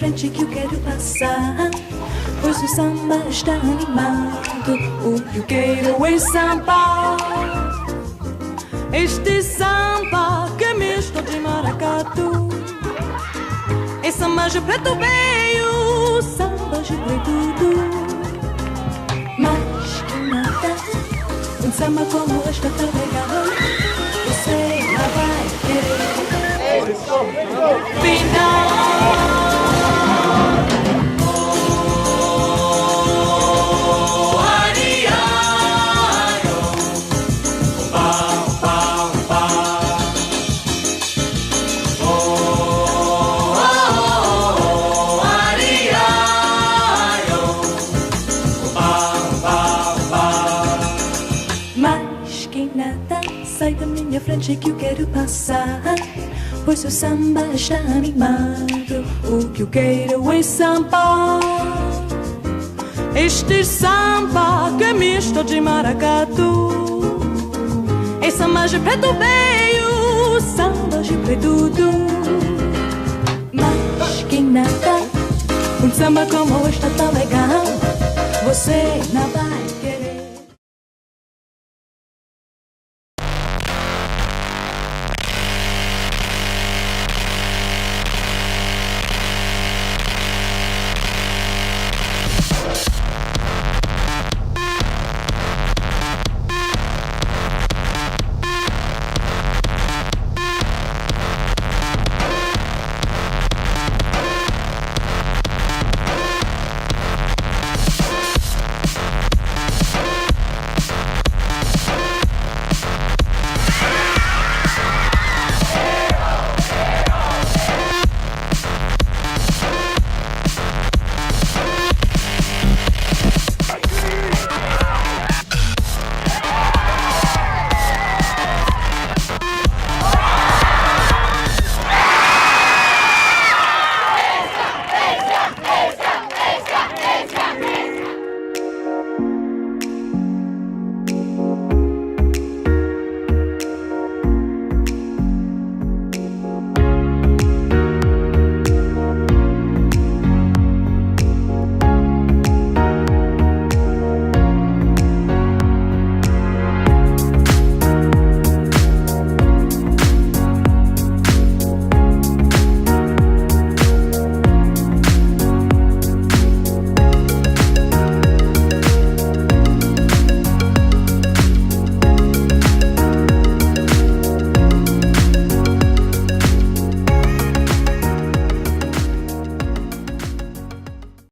frente que eu quero passar, pois o samba está animado. O que eu quero é samba, este samba que é misto de maracatu. É samba de preto veio, samba de preto. Mas que nada, um samba como este é tão legal, você não vai querer final. Sai da minha frente que eu quero passar, pois o samba está animado. O que eu quero é samba, este samba que é misto de maracatu. É samba de preto veio, samba de preto. Mas que nada, um samba como este tá legal, você não vai